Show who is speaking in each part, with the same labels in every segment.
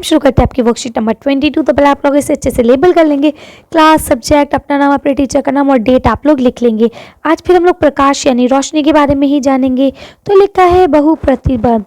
Speaker 1: शुरू करते हैं आपकी वर्कशीट नंबर 22। तो पहले आप लोग इसे अच्छे से लेबल कर लेंगे। क्लास, सब्जेक्ट, अपना नाम, अपने टीचर का नाम और डेट आप लोग लिख लेंगे। आज फिर हम लोग प्रकाश यानी रोशनी के बारे में ही जानेंगे। तो लिखा है बहुप्रतिबंध।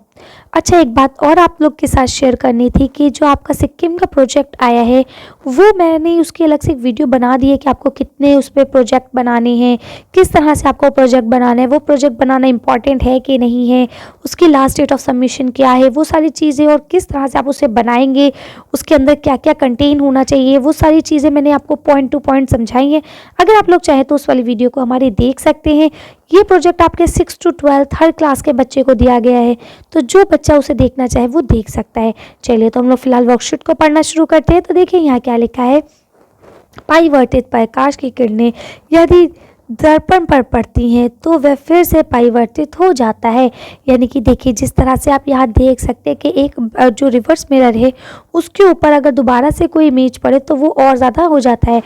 Speaker 1: अच्छा, एक बात और आप लोग के साथ शेयर करनी थी कि जो आपका सिक्किम का प्रोजेक्ट आया है वो मैंने उसकी अलग से एक वीडियो बना दी है कि आपको कितने उस पर प्रोजेक्ट बनाने हैं, किस तरह से आपको प्रोजेक्ट बनाना है, वो प्रोजेक्ट बनाना इंपॉर्टेंट है कि नहीं है, उसकी लास्ट डेट ऑफ सबमिशन क्या है, वो सारी चीज़ें और किस तरह से आप उसे बनाएंगे, उसके अंदर क्या क्या कंटेन होना चाहिए, वो सारी चीज़ें मैंने आपको पॉइंट टू पॉइंट समझाई हैं। अगर आप लोग चाहें तो उस वाली वीडियो को हमारी देख सकते हैं। ये प्रोजेक्ट आपके 6 to 12 हर क्लास के बच्चे को दिया गया है, तो जो बच्चा उसे देखना चाहे वो देख सकता है। चलिए तो हम लोग फिलहाल वर्कशीट को पढ़ना शुरू करते हैं। तो देखिए यहाँ क्या लिखा है। परिवर्तित प्रकाश की किरणें यदि दर्पण पर पड़ती हैं तो वह फिर से परिवर्तित हो जाता है। यानी कि देखिए जिस तरह से आप यहाँ देख सकते हैं कि एक जो रिवर्स मिरर है उसके ऊपर अगर दोबारा से कोई इमेज पड़े तो वो और ज़्यादा हो जाता है।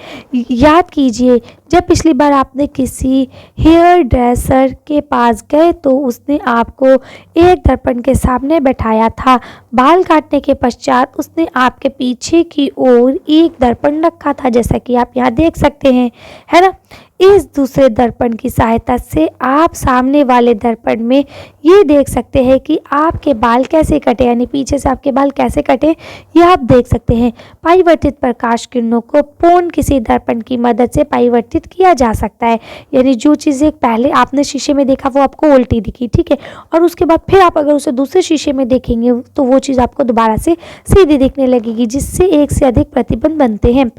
Speaker 1: याद कीजिए जब पिछली बार आपने किसी हेयर ड्रेसर के पास गए तो उसने आपको एक दर्पण के सामने बैठाया था। बाल काटने के पश्चात उसने आपके पीछे की ओर एक दर्पण रखा था, जैसा कि आप यहाँ देख सकते हैं, है ना। इस दूसरे दर्पण की सहायता से आप सामने वाले दर्पण में ये देख सकते हैं कि आपके बाल कैसे कटे, यानी पीछे से आपके बाल कैसे कटे ये आप देख सकते हैं। परिवर्तित प्रकाश किरणों को पूर्ण किसी दर्पण की मदद से परिवर्तित किया जा सकता है। यानी जो चीज़ें पहले आपने शीशे में देखा वो आपको उल्टी दिखी, ठीक है, और उसके बाद फिर आप अगर उसे दूसरे शीशे में देखेंगे तो वो चीज़ आपको दोबारा से सीधी दिखने लगेगी, जिससे एक से अधिक प्रतिबिंब बनते हैं।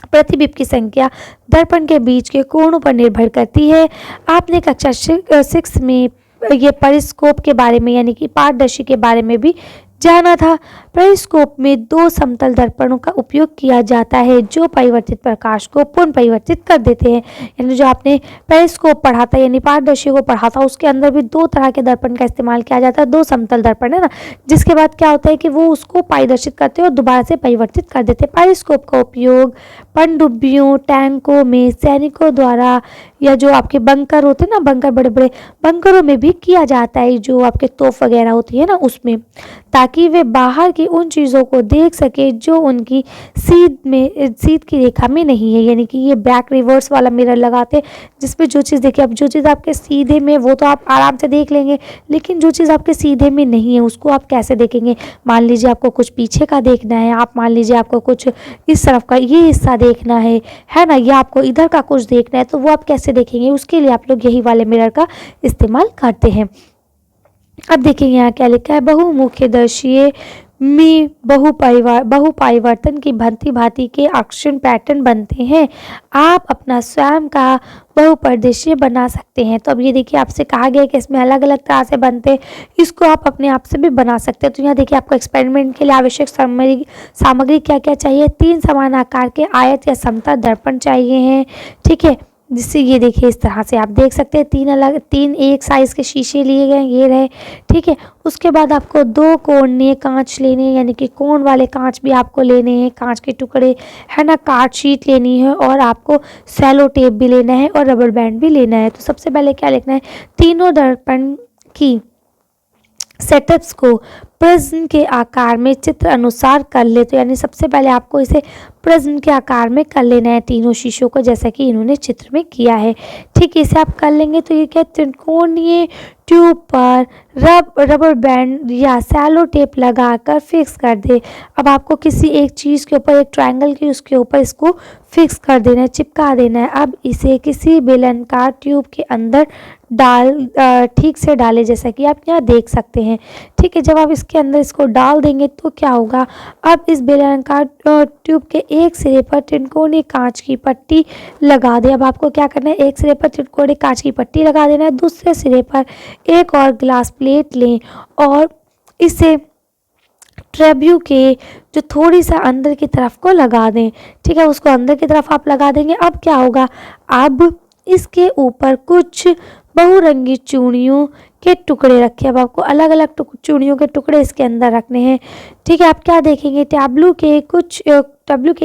Speaker 1: प्रतिबिंब की संख्या दर्पण के बीच के कोणों पर निर्भर करती है। आपने कक्षा 6 में ये पेरिस्कोप के बारे में यानी कि पारदर्शी के बारे में भी जाना था। पेरिस्कोप में 2 समतल दर्पणों का उपयोग किया जाता है जो परिवर्तित प्रकाश को पुनः परिवर्तित कर देते हैं। यानी जो आपने पेरिस्कोप पढ़ा था यानी पारदर्शी को पढ़ा था उसके अंदर भी 2 तरह के दर्पण का इस्तेमाल किया जाता है। 2 समतल दर्पण है ना, जिसके बाद क्या होता है कि वो उसको पारदर्शित करते हैं और दोबारा से परिवर्तित कर देते हैं। पेरिस्कोप का उपयोग पनडुब्बियों, टैंकों में सैनिकों द्वारा या जो आपके बंकर होते हैं ना, बंकर, बड़े बड़े बंकरों में भी किया जाता है, जो आपके तोप वगैरह होती है ना उसमें, ताकि वे बाहर की उन चीज़ों को देख सके जो उनकी सीध की रेखा में नहीं है। यानी कि ये बैक रिवर्स वाला मिरर लगाते हैं जिसमें जो चीज़ देखिए, अब जो चीज़ आपके सीधे में वो तो आप आराम से देख लेंगे, लेकिन जो चीज़ आपके सीधे में नहीं है उसको आप कैसे देखेंगे। मान लीजिए आपको कुछ पीछे का देखना है, आप मान लीजिए आपको कुछ इस तरफ का ये हिस्सा देखना है ना, या आपको इधर का कुछ देखना है, तो वो आप कैसे देखेंगे। उसके लिए आप लोग यही वाले मिरर का इस्तेमाल करते हैं। अब देखिए यहाँ क्या लिखा है। बहुमुखीदर्शीय में बहुपरिवर्तन की भांति भांति के अक्षर पैटर्न बनते हैं। आप अपना स्वयं का बहुपरिदृश्य बना सकते हैं। तो अब ये देखिए आपसे कहा गया है कि इसमें अलग अलग तरह से बनते हैं, इसको आप अपने आप से भी बना सकते हैं। तो यहाँ देखिए आपको एक्सपेरिमेंट के लिए आवश्यक सामग्री क्या क्या चाहिए। 3 समान आकार के आयत या समतल दर्पण चाहिए हैं, ठीक है, जिससे ये देखिए इस तरह से आप देख सकते हैं 3 एक साइज़ के शीशे लिए गए, ये रहे, ठीक है। उसके बाद आपको 2 कोणीय कांच लेने हैं, यानी कि कोण वाले कांच भी आपको लेने हैं, कांच के टुकड़े, है ना, कार्ड शीट लेनी है और आपको सेलो टेप भी लेना है और रबर बैंड भी लेना है। तो सबसे पहले क्या लिखना है, तीनों दर्पण की सेटअप्स को प्रिज्म के आकार में चित्र अनुसार कर ले। तो यानी सबसे पहले आपको इसे प्रिज्म के आकार में कर लेना है तीनों शीशों को, जैसा कि इन्होंने चित्र में किया है, ठीक है। इसे आप कर लेंगे तो ये क्या, त्रिकोणीय ट्यूब पर रबर बैंड या सैलो टेप लगाकर फिक्स कर दे। अब आपको किसी एक चीज़ के ऊपर, एक ट्रायंगल की, उसके ऊपर इसको फिक्स कर देना है, चिपका देना है। अब इसे किसी बेलनाकार ट्यूब के अंदर ठीक से डालें, जैसा कि आप यहाँ देख सकते हैं, ठीक है। जब आप इसके अंदर इसको डाल देंगे तो क्या होगा, अब इस बेलनाकार ट्यूब के एक सिरे पर त्रिकोणीय कांच की पट्टी लगा दें। अब आपको क्या करना है, एक सिरे पर त्रिकोणीय कांच की पट्टी लगा देना है, दूसरे सिरे पर एक और ग्लास प्लेट लें और इसे ट्रेब्यू के जो थोड़ी सा अंदर की तरफ को लगा दें, ठीक है, उसको अंदर की तरफ आप लगा देंगे। अब क्या होगा, अब इसके ऊपर कुछ बहुरंगी चूड़ियों के टुकड़े रखे। अब आपको अलग अलग चूड़ियों के टुकड़े इसके अंदर रखने हैं, ठीक है। आप क्या देखेंगे, टैब्लू के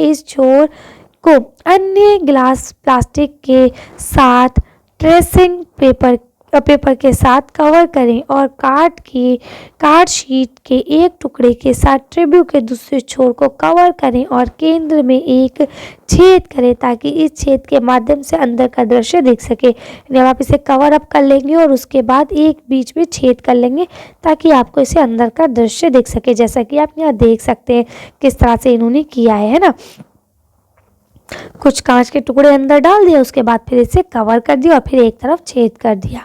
Speaker 1: इस छोर को अन्य ग्लास प्लास्टिक के साथ ट्रेसिंग पेपर पेपर के साथ कवर करें और कार्ड शीट के एक टुकड़े के साथ ट्रिब्यू के दूसरे छोर को कवर करें और केंद्र में एक छेद करें ताकि इस छेद के माध्यम से अंदर का दृश्य दिख सके। जब आप इसे कवर अप कर लेंगे और उसके बाद एक बीच में छेद कर लेंगे ताकि आपको इसे अंदर का दृश्य दिख सके। जैसा कि आप यहाँ देख सकते हैं किस तरह से इन्होंने किया है ना। कुछ कांच के टुकड़े अंदर डाल दिया, उसके बाद फिर इसे कवर कर दिया और फिर एक तरफ छेद कर दिया।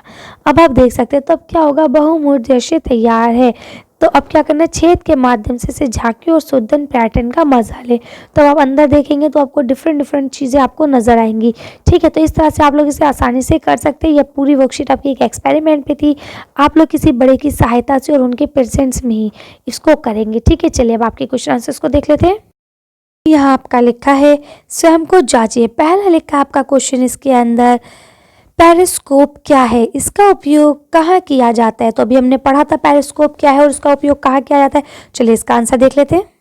Speaker 1: अब आप देख सकते हैं तो अब क्या होगा, बहुमुड़ दृश्य तैयार है। तो अब क्या करना है, छेद के माध्यम से इसे झांकी और सुदन पैटर्न का मजा ले। तो आप अंदर देखेंगे तो आपको डिफरेंट चीज़ें आपको नजर आएंगी। ठीक है, तो इस तरह से आप लोग इसे आसानी से कर सकते हैं। यह पूरी वर्कशीट आपकी एक एक्सपेरिमेंट पे थी, आप लोग किसी बड़े की सहायता से और उनके प्रेजेंस में ही इसको करेंगे। ठीक है, चलिए अब आपके क्वेश्चन आंसर्स को देख लेते हैं। यहाँ आपका लिखा है स्वयं को जांचिए। पहला लिखा आपका क्वेश्चन इसके अंदर, पेरिस्कोप क्या है, इसका उपयोग कहाँ किया जाता है। तो अभी हमने पढ़ा था पेरिस्कोप क्या है और इसका उपयोग कहाँ किया जाता है। चलिए इसका आंसर देख लेते हैं।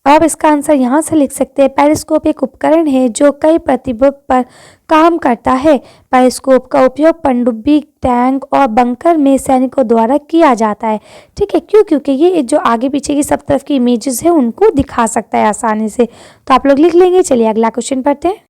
Speaker 1: अब इसका आंसर यहाँ से लिख सकते हैं, पेरिस्कोप एक उपकरण है जो कई प्रतिबिंब पर काम करता है। पेरिस्कोप का उपयोग पनडुब्बी, टैंक और बंकर में सैनिकों द्वारा किया जाता है। ठीक है, क्यों, क्योंकि ये जो आगे पीछे की सब तरफ की इमेजेस है उनको दिखा सकता है आसानी से। तो आप लोग लिख लेंगे। चलिए अगला क्वेश्चन पढ़ते हैं।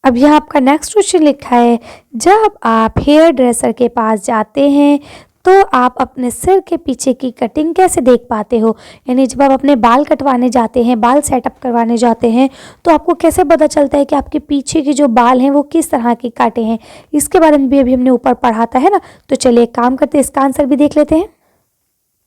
Speaker 1: अब यहाँ आपका नेक्स्ट क्वेश्चन लिखा है, जब आप हेयर ड्रेसर के पास जाते हैं तो आप अपने सिर के पीछे की कटिंग कैसे देख पाते हो। यानी जब आप अपने बाल कटवाने जाते हैं, बाल सेटअप करवाने जाते हैं, तो आपको कैसे पता चलता है कि आपके पीछे के जो बाल हैं वो किस तरह के काटे हैं। इसके बारे में भी अभी हमने ऊपर पढ़ा था, है ना। तो चलिए एक काम करते हैं, इसका आंसर भी देख लेते हैं।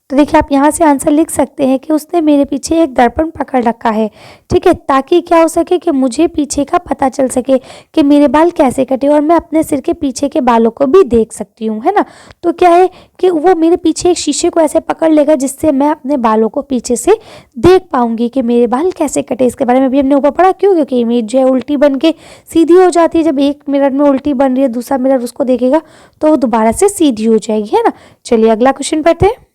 Speaker 1: तो देखिए आप यहाँ से आंसर लिख सकते हैं कि उसने मेरे पीछे एक दर्पण पकड़ रखा है। ठीक है, ताकि क्या हो सके कि मुझे पीछे का पता चल सके कि मेरे बाल कैसे कटे और मैं अपने सिर के पीछे के बालों को भी देख सकती हूँ, है ना। तो क्या है कि वो मेरे पीछे एक शीशे को ऐसे पकड़ लेगा जिससे मैं अपने बालों को पीछे से देख पाऊंगी कि मेरे बाल कैसे कटे। इसके बारे में भी हमने ऊपर पढ़ा। क्यों, क्योंकि इमेज जो है उल्टी बन के सीधी हो जाती है। जब एक मिरर में उल्टी बन रही है, दूसरा मिरर उसको देखेगा तो वो दोबारा से सीधी हो जाएगी, है ना। चलिए अगला क्वेश्चन पढ़ते हैं।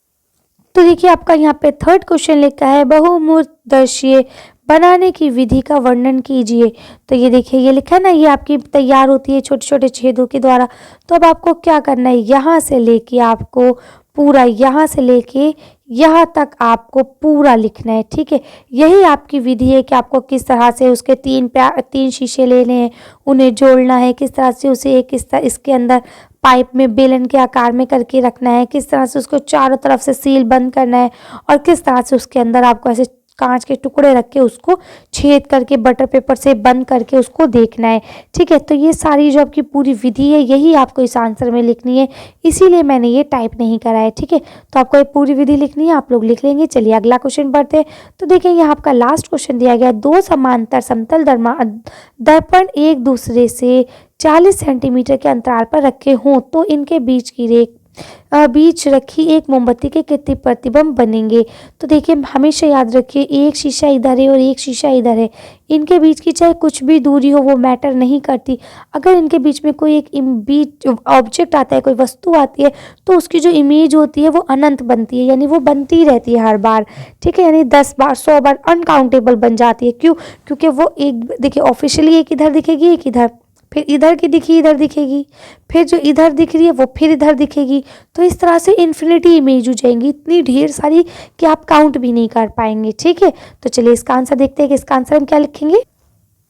Speaker 1: तो देखिए आपका यहाँ पे थर्ड क्वेश्चन लिखा है, बहुमुड़ दृश्य बनाने की विधि का वर्णन कीजिए। तो ये देखिए ये लिखा है ना, ये आपकी तैयार होती है छोटे छोटे छेदों के द्वारा। तो अब आपको क्या करना है, यहाँ से लेके आपको पूरा, यहाँ से लेके यहाँ तक आपको पूरा लिखना है। ठीक है, यही आपकी विधि है कि आपको किस तरह से उसके तीन शीशे लेने हैं, उन्हें जोड़ना है, किस तरह से उसे एक इसके अंदर पाइप में बेलन के आकार में करके रखना है, किस तरह से उसको चारों तरफ से सील बंद करना है और किस तरह से उसके अंदर आपको ऐसे कांच के टुकड़े रख के उसको छेद करके बटर पेपर से बंद करके उसको देखना है। ठीक है, तो ये सारी जो आपकी पूरी विधि है यही आपको इस आंसर में लिखनी है, इसीलिए मैंने ये टाइप नहीं करा है। ठीक है, तो आपको ये पूरी विधि लिखनी है, आप लोग लिख लेंगे। चलिए अगला क्वेश्चन पढ़ते हैं। तो देखिए यहाँ आपका लास्ट क्वेश्चन दिया गया, दो समांतर समतल दर्पण एक दूसरे से 40 सेंटीमीटर के अंतराल पर रखे हों तो इनके बीच रखी एक मोमबत्ती के कितने प्रतिबिंब बनेंगे। तो देखिए हमेशा याद रखिए, एक शीशा इधर है और एक शीशा इधर है, इनके बीच की चाहे कुछ भी दूरी हो वो मैटर नहीं करती। अगर इनके बीच में कोई एक बीच ऑब्जेक्ट आता है, कोई वस्तु आती है, तो उसकी जो इमेज होती है वो अनंत बनती है, यानी वो बनती रहती है हर बार। ठीक है, यानी 10 बार 100 बार अनकाउंटेबल बन जाती है। क्यों, क्योंकि वो एक देखिए ऑफिशियली एक इधर दिखेगी, एक इधर, फिर इधर की दिखी इधर दिखेगी, फिर जो इधर दिख रही है वो फिर इधर दिखेगी। तो इस तरह से इन्फिनिटी इमेज हो जाएंगी, इतनी ढेर सारी कि आप काउंट भी नहीं कर पाएंगे। ठीक है, तो चलिए इसका आंसर देखते हैं कि इसका आंसर हम क्या लिखेंगे।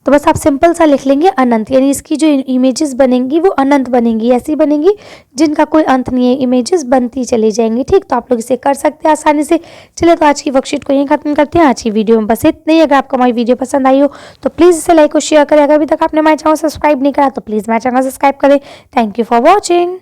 Speaker 1: तो बस आप सिंपल सा लिख लेंगे अनंत, यानी इसकी जो इमेजेस बनेंगी वो अनंत बनेंगी, ऐसी बनेंगी जिनका कोई अंत नहीं है, इमेजेस बनती चली जाएंगी। ठीक, तो आप लोग इसे कर सकते हैं आसानी से। चलिए तो आज की वर्कशीट को यहीं खत्म करते हैं। आज की वीडियो में बस इतना ही। अगर आपको हमारी वीडियो पसंद आई हो तो प्लीज़ इसे लाइक और शेयर करें। अगर अभी तक आपने हमारे चैनल सब्सक्राइब नहीं करा तो प्लीज़ हमारे चैनल सब्सक्राइब करें। Thank you for watching.